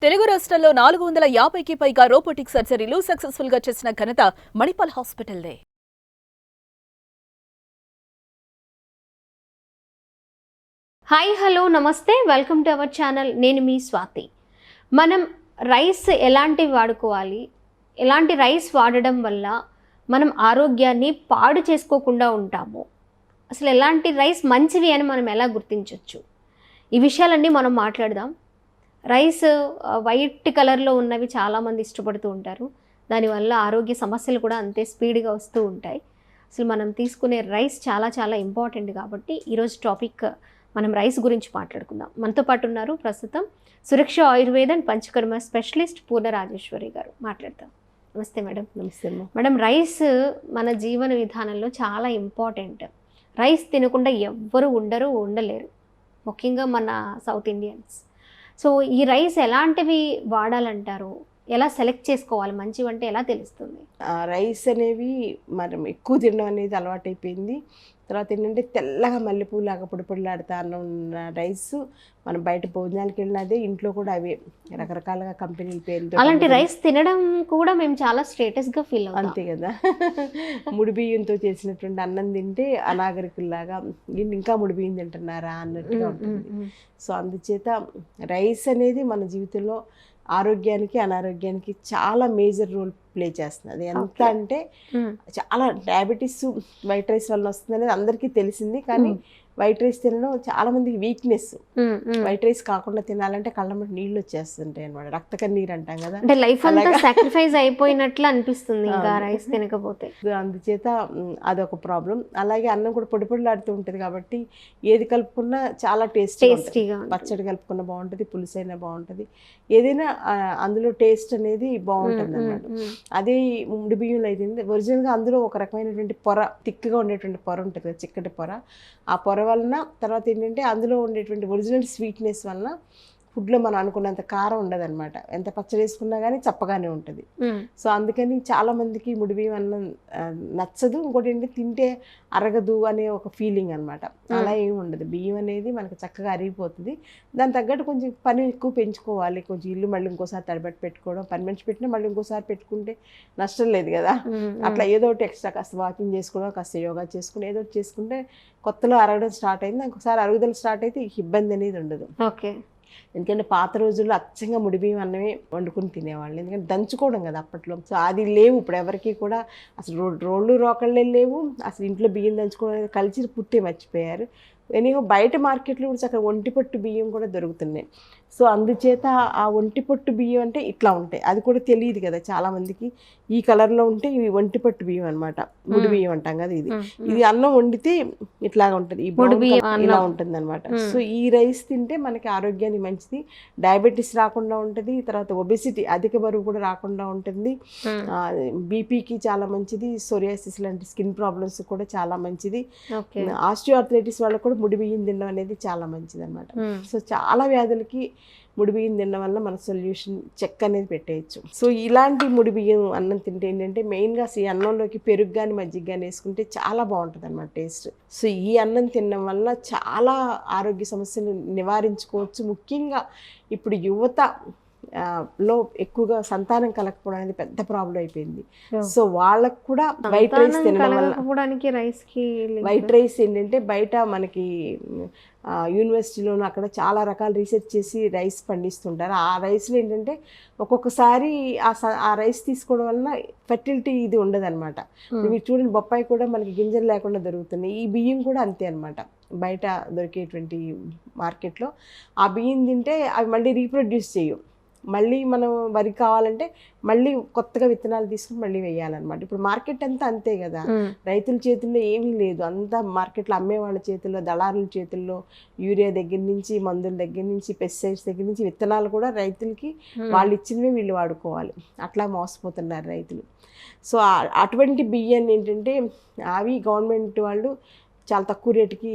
తెలుగు రాష్ట్రాల్లో 450కి పైగా రోబోటిక్ సర్జరీలు సక్సెస్ఫుల్ గా చేసిన ఘనత మణిపాల్ హాస్పిటల్దే. హాయ్ హలో నమస్తే వెల్కమ్ టు అవర్ ఛానల్. నేను మీ స్వాతి. మనం రైస్ ఎలాంటివి వాడుకోవాలి, ఎలాంటి రైస్ వాడడం వల్ల మనం ఆరోగ్యాన్ని పాడు చేసుకోకుండా ఉంటాము, అసలు ఎలాంటి రైస్ మంచివి అని మనం ఎలా గుర్తించవచ్చు, ఈ విషయాలన్నీ మనం మాట్లాడదాం. రైస్ వైట్ కలర్లో ఉన్నవి చాలామంది ఇష్టపడుతూ ఉంటారు. దానివల్ల ఆరోగ్య సమస్యలు కూడా అంతే స్పీడ్గా వస్తూ ఉంటాయి. అసలు మనం తీసుకునే రైస్ చాలా చాలా ఇంపార్టెంట్ కాబట్టి ఈరోజు టాపిక్ మనం రైస్ గురించి మాట్లాడుకుందాం. మనతో పాటు ఉన్నారు ప్రస్తుతం సురక్ష ఆయుర్వేద అండ్ పంచకర్మ స్పెషలిస్ట్ పూర్ణ రాజేశ్వరి గారు. మాట్లాడతాం. నమస్తే మేడం. నమస్తే మేడం, రైస్ మన జీవన విధానంలో చాలా ఇంపార్టెంట్. రైస్ తినకుండా ఎవ్వరు ఉండలేరు, ముఖ్యంగా మన సౌత్ ఇండియన్స్. సో ఈ రైస్ ఎలాంటివి వాడాలంటారు, ఎలా సెలెక్ట్ చేసుకోవాలి, మంచివి అంటే ఎలా తెలుస్తుంది? రైస్ అనేవి మనం ఎక్కువ తినడం అనేది అలవాటైపోయింది. తర్వాత ఏంటంటే తెల్లగా మల్లెపూలాగా పొడిపొడిలాడుతా ఉన్న రైస్ మనం బయట భోజనాలకు వెళ్ళిన అదే, ఇంట్లో కూడా అవే రకరకాలుగా కంపెనీల పేర్లతో. అలాంటి రైస్ తినడం కూడా మేము చాలా స్టేటస్గా ఫీల్ అవుతాం. అంతే కదా. ముడి బియ్యంతో చేసినటువంటి అన్నం తింటే అనాగరికుల్లాగా ఇంకా ముడి బియ్యం తింటున్నారా అన్నట్టుగా ఉంటుంది. సో అందుచేత రైస్ అనేది మన జీవితంలో ఆరోగ్యానికి అనారోగ్యానికి చాలా మేజర్ రోల్ ప్లే చేస్తుంది. అది ఎంత అంటే చాలా డయాబెటీస్ వైట్ రైస్ వల్ల వస్తుంది అనేది అందరికీ తెలిసింది. కానీ వైట్ రైస్ తినడం చాలా మందికి వీక్నెస్. వైట్ రైస్ కాకుండా తినాలంటే కళ్ళ మీద నీళ్ళు వచ్చేస్తుంటాయి అనమాట, రక్త కన్నీరు అంటాం కదా. అంటే లైఫ్ అంతా సాక్రిఫైస్ అయిపోయినట్లు అనిపిస్తుంది ఇంకా రైస్ తినకపోతే. అందుచేత అదొక ప్రాబ్లం. అలాగే అన్నం కూడా పొడి పొడిలాడుతూ ఉంటుంది కాబట్టి ఏది కలుపుకున్నా చాలా టేస్టీగా, పచ్చడి కలుపుకున్న బాగుంటుంది, పులుసు అయినా బాగుంటుంది, ఏదైనా అందులో టేస్ట్ అనేది బాగుంటుంది అన్నమాట. అదే ముడి బియ్యంలో అయితే ఒరిజినల్గా అందులో ఒక రకమైనటువంటి పొర, తిక్కుగా ఉండేటువంటి పొర ఉంటుంది కదా, చిక్కటి పొర. ఆ పొర వలన తర్వాత ఏంటంటే అందులో ఉండేటువంటి ఒరిజినల్ స్వీట్నెస్ వలన ఫుడ్లో మనం అనుకున్నంత కారం ఉండదు అనమాట. ఎంత పచ్చడి వేసుకున్నా కానీ చప్పగానే ఉంటుంది. సో అందుకని చాలా మందికి ముడి బియ్యం అన్నం నచ్చదు. ఇంకోటి ఏంటంటే తింటే అరగదు అనే ఒక ఫీలింగ్ అనమాట. అలా ఏమి ఉండదు. బియ్యం అనేది మనకు చక్కగా అరిగిపోతుంది. దాని తగ్గట్టు కొంచెం పని ఎక్కువ పెంచుకోవాలి. కొంచెం ఇల్లు మళ్ళీ ఇంకోసారి తడిబెట్టి పెట్టుకోవడం, పని మనిషి పెట్టినా మళ్ళీ ఇంకోసారి పెట్టుకుంటే నష్టం లేదు కదా. అట్లా ఏదో ఒకటి ఎక్స్ట్రా కాస్త వాకింగ్ చేసుకోవడం, కాస్త యోగా చేసుకుని ఏదో ఒకటి చేసుకుంటే కొత్తలో అరగడం స్టార్ట్ అయింది. ఇంకోసారి అరుగుదల స్టార్ట్ అయితే ఇబ్బంది అనేది ఉండదు. ఓకే. ఎందుకంటే పాత రోజుల్లో అచ్చంగా ముడి బియ్యం అన్నమే వండుకుని తినేవాళ్ళు, ఎందుకంటే దంచుకోవడం కదా అప్పట్లో. సో అది లేవు ఇప్పుడు ఎవరికి కూడా. అసలు రోళ్ళు రోకళ్ళే లేవు. అసలు ఇంట్లో బియ్యం దంచుకోవడం కల్చర్ పూర్తి మర్చిపోయారు. ఎనీహో బయట మార్కెట్లో కూడా చక్కగా ఒంటిపట్టు బియ్యం కూడా దొరుకుతున్నాయి. సో అందుచేత ఆ ఒంటిపట్టు బియ్యం అంటే ఇట్లా ఉంటాయి. అది కూడా తెలియదు కదా చాలామందికి. ఈ కలర్లో ఉంటే ఇవి ఒంటిపట్టు బియ్యం అనమాట, ముడి బియ్యం అంటాం కదా. ఇది అన్నం వండితే ఇట్లాగా ఉంటుంది, ఈ ఇలా ఉంటుంది అనమాట. సో ఈ రైస్ తింటే మనకి ఆరోగ్యానికి మంచిది, డయాబెటీస్ రాకుండా ఉంటుంది, తర్వాత ఒబెసిటీ అధిక బరువు కూడా రాకుండా ఉంటుంది, బీపీకి చాలా మంచిది, సోరియాసిస్ లాంటి స్కిన్ ప్రాబ్లమ్స్ కూడా చాలా మంచిది, ఆస్టియోఆర్థరైటిస్ వాళ్ళకు కూడా ముడి బియ్యం తినడం అనేది చాలా మంచిది అనమాట. సో చాలా వ్యాధులకి ముడి బియ్యం తినడం వల్ల మన సొల్యూషన్ చెక్ అనేది పెట్టేయచ్చు. సో ఇలాంటి ముడి బియ్యం అన్నం తింటే ఏంటంటే మెయిన్గా ఈ అన్నంలోకి పెరుగు కానీ మజ్జిగ కానీ వేసుకుంటే చాలా బాగుంటుంది అన్నమాట టేస్ట్. సో ఈ అన్నం తినడం వల్ల చాలా ఆరోగ్య సమస్యలు నివారించుకోవచ్చు. ముఖ్యంగా ఇప్పుడు యువత లో ఎక్కువగా సంతానం కలగకపోవడం అనేది పెద్ద ప్రాబ్లం అయిపోయింది. సో వాళ్ళకు కూడా వైట్ రైస్ తినడం వల్ల, వైట్ రైస్ ఏంటంటే బయట మనకి యూనివర్సిటీలోనూ అక్కడ చాలా రకాల రీసెర్చ్ చేసి రైస్ పండిస్తుంటారు. ఆ రైస్లో ఏంటంటే ఒక్కొక్కసారి ఆ రైస్ తీసుకోవడం వలన ఫెర్టిలిటీ ఇది ఉండదన్నమాట. మీరు చూడండి, బొప్పాయి కూడా మనకి గింజలు లేకుండా దొరుకుతున్నాయి. ఈ బియ్యం కూడా అంతే అనమాట. బయట దొరికేటువంటి మార్కెట్లో ఆ బియ్యం తింటే అవి మళ్ళీ రీప్రొడ్యూస్ చేయవు. మళ్ళీ మనం వరి కావాలంటే మళ్ళీ కొత్తగా విత్తనాలు తీసుకుని మళ్ళీ వేయాలన్నమాట. ఇప్పుడు మార్కెట్ అంతా అంతే కదా, రైతుల చేతుల్లో ఏమీ లేదు. అంతా మార్కెట్లో అమ్మే వాళ్ళ చేతుల్లో, దళారుల చేతుల్లో, యూరియా దగ్గర నుంచి, మందుల దగ్గర నుంచి, పెస్టిసైడ్స్ దగ్గర నుంచి, విత్తనాలు కూడా రైతులకి వాళ్ళు ఇచ్చినవే వీళ్ళు వాడుకోవాలి. అట్లా మోసపోతున్నారు రైతులు. సో అటువంటి బియ్యాన్ని ఏంటంటే అవి గవర్నమెంట్ వాళ్ళు చాలా తక్కువ రేటుకి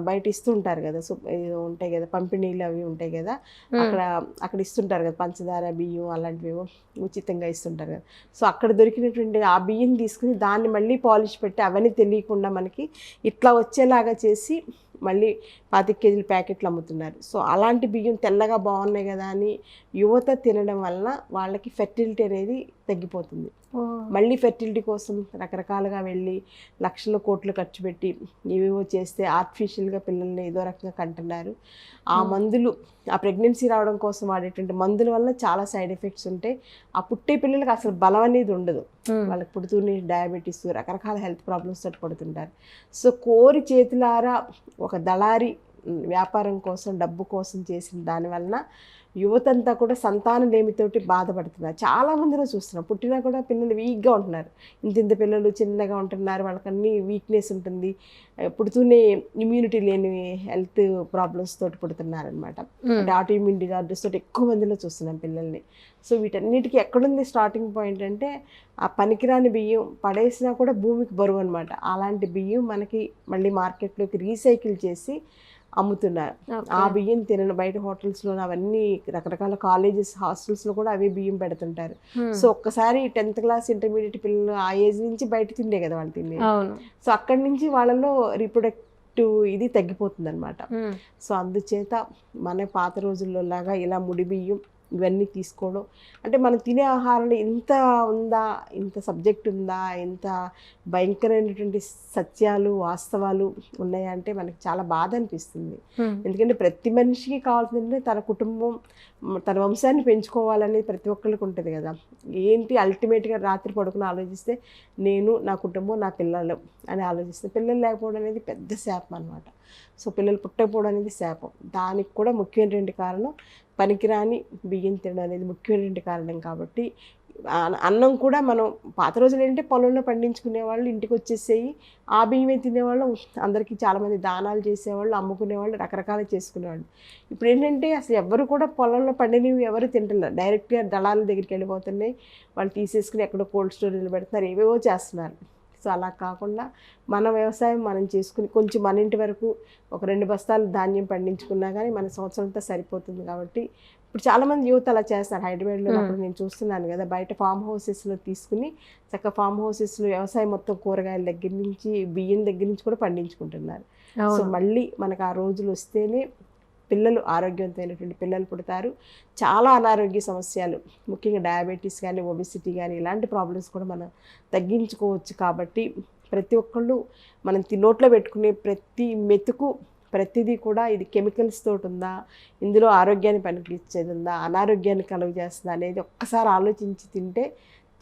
బయట ఇస్తుంటారు కదా. సో ఉంటాయి కదా పంపిణీలు అవి ఉంటాయి కదా, అక్కడ ఇస్తుంటారు కదా, పంచదార బియ్యం అలాంటివి ఉచితంగా ఇస్తుంటారు కదా. సో అక్కడ దొరికినటువంటి ఆ బియ్యం తీసుకుని దాన్ని మళ్ళీ పాలిష్ పెట్టి అవన్నీ తెలియకుండా మనకి ఇట్లా వచ్చేలాగా చేసి మళ్ళీ 25 కేజీల ప్యాకెట్లు అమ్ముతున్నారు. సో అలాంటి బియ్యం తెల్లగా బాగున్నాయి కదా అని యువత తినడం వలన వాళ్ళకి ఫెర్టిలిటీ అనేది తగ్గిపోతుంది. మళ్ళీ ఫెర్టిలిటీ కోసం రకరకాలుగా వెళ్ళి లక్షల కోట్లు ఖర్చు పెట్టి ఏవేవో చేస్తే ఆర్టిఫిషియల్గా పిల్లల్ని ఏదో రకంగా కంటున్నారు. ఆ మందులు, ఆ ప్రెగ్నెన్సీ రావడం కోసం వాడేటువంటి మందుల వల్ల చాలా సైడ్ ఎఫెక్ట్స్ ఉంటాయి. ఆ పుట్టే పిల్లలకి అసలు బలం అనేది ఉండదు. వాళ్ళకి పుడుతూనే డయాబెటీస్, రకరకాల హెల్త్ ప్రాబ్లమ్స్ తోటి పడుతుంటారు. సో కోరి చేతులారా ఒక దళారి వ్యాపారం కోసం, డబ్బు కోసం చేసిన దానివలన యువతంతా కూడా సంతానలేమితోటి బాధపడుతున్నారు. చాలా మందిలో చూస్తున్నాం, పుట్టినా కూడా పిల్లలు వీక్గా ఉంటున్నారు. ఇంత పిల్లలు చిన్నగా ఉంటున్నారు, వాళ్ళకి అన్ని వీక్నెస్ ఉంటుంది. పుడుతూనే ఇమ్యూనిటీ లేని హెల్త్ ప్రాబ్లమ్స్ తోటి పుడుతున్నారనమాట. అంటే ఆటో ఇమ్యూన్ డిజార్డర్స్ తోటి ఎక్కువ మందిలో చూస్తున్నాం పిల్లల్ని. సో వీటన్నిటికీ ఎక్కడుంది స్టార్టింగ్ పాయింట్ అంటే ఆ పనికిరాని బియ్యం పడేసినా కూడా భూమికి బరువు అనమాట. అలాంటి బియ్యం మనకి మళ్ళీ మార్కెట్లోకి రీసైకిల్ చేసి అమ్ముతున్నారు. ఆ బియ్యం తినను బయట హోటల్స్లో అవన్నీ రకరకాల కాలేజెస్, హాస్టల్స్లో కూడా అవే బియ్యం పెడుతుంటారు. సో ఒక్కసారి 10th క్లాస్ ఇంటర్మీడియట్ పిల్లలు ఆ ఏజ్ నుంచి బయట తిండే కదా వాళ్ళు తిండే. సో అక్కడి నుంచి వాళ్ళలో రీప్రొడక్టివ్ ఇది తగ్గిపోతుంది అనమాట. సో అందుచేత మన పాత రోజుల్లో లాగా ఇలా ముడి బియ్యం ఇవన్నీ తీసుకోవడం అంటే మనం తినే ఆహారంలో ఇంత ఉందా, ఇంత సబ్జెక్ట్ ఉందా, ఇంత భయంకరమైనటువంటి సత్యాలు, వాస్తవాలు ఉన్నాయా అంటే మనకి చాలా బాధ అనిపిస్తుంది. ఎందుకంటే ప్రతి మనిషికి కావాల్సిందంటే తన కుటుంబం, తన వంశాన్ని పెంచుకోవాలనేది ప్రతి ఒక్కరికి ఉంటుంది కదా. ఏంటి అల్టిమేట్గా రాత్రి పడుకుని ఆలోచిస్తే నేను, నా కుటుంబం, నా పిల్లలు అని ఆలోచిస్తే పిల్లలు లేకపోవడం అనేది పెద్ద శాపం అనమాట. సో పిల్లలు పుట్టకపోవడం అనేది శాపం. దానికి కూడా ముఖ్యమైనటువంటి కారణం పనికిరాని బియ్యం తినడం అనేది ముఖ్యమైనటువంటి కారణం. కాబట్టి అన్నం కూడా మనం పాత రోజులు ఏంటంటే పొలంలో పండించుకునే వాళ్ళు, ఇంటికి వచ్చేసేయి ఆ బియ్యమే తినేవాళ్ళు. అందరికీ చాలామంది దానాలు చేసేవాళ్ళు, అమ్ముకునేవాళ్ళు, రకరకాలు చేసుకునేవాళ్ళు. ఇప్పుడు ఏంటంటే అసలు ఎవరు కూడా పొలంలో పండినవి ఎవరు తింటున్నారు, డైరెక్ట్గా దళాల దగ్గరికి వెళ్ళిపోతున్నాయి. వాళ్ళు తీసేసుకుని ఎక్కడో కోల్డ్ స్టోరేజ్లో పెడుతున్నారు, ఏవేవో చేస్తున్నారు. సో అలా కాకుండా మన వ్యవసాయం మనం చేసుకుని కొంచెం మన ఇంటి వరకు ఒక 2 బస్తాలు ధాన్యం పండించుకున్నా కానీ మన సంవత్సరం అంతా సరిపోతుంది. కాబట్టి ఇప్పుడు చాలామంది యువత అలా చేస్తారు. హైదరాబాద్లో అప్పుడు నేను చూస్తున్నాను కదా, బయట ఫామ్ హౌసెస్లో తీసుకుని చక్కగా ఫామ్ హౌసెస్లో వ్యవసాయం మొత్తం కూరగాయల దగ్గర నుంచి బియ్యం దగ్గర నుంచి కూడా పండించుకుంటున్నారు. సో మళ్ళీ మనకు ఆ రోజులు వస్తేనే పిల్లలు ఆరోగ్యవంతమైనటువంటి పిల్లలు పుడతారు. చాలా అనారోగ్య సమస్యలు, ముఖ్యంగా డయాబెటీస్ కానీ, ఒబెసిటీ కానీ ఇలాంటి ప్రాబ్లమ్స్ కూడా మనం తగ్గించుకోవచ్చు. కాబట్టి ప్రతి ఒక్కళ్ళు మనం నోట్లో పెట్టుకునే ప్రతి మెతుకు, ప్రతిదీ కూడా ఇది కెమికల్స్ తోటి ఉందా, ఇందులో ఆరోగ్యాన్ని పనికిచ్చేది ఉందా, అనారోగ్యాన్ని కలుగజేస్తుందా అనేది ఒక్కసారి ఆలోచించి తింటే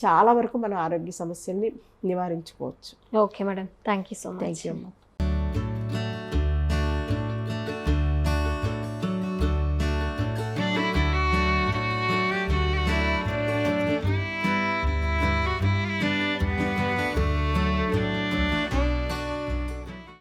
చాలా వరకు మనం ఆరోగ్య సమస్యల్ని నివారించుకోవచ్చు. Okay madam, thank you so much. Thank you అమ్మా.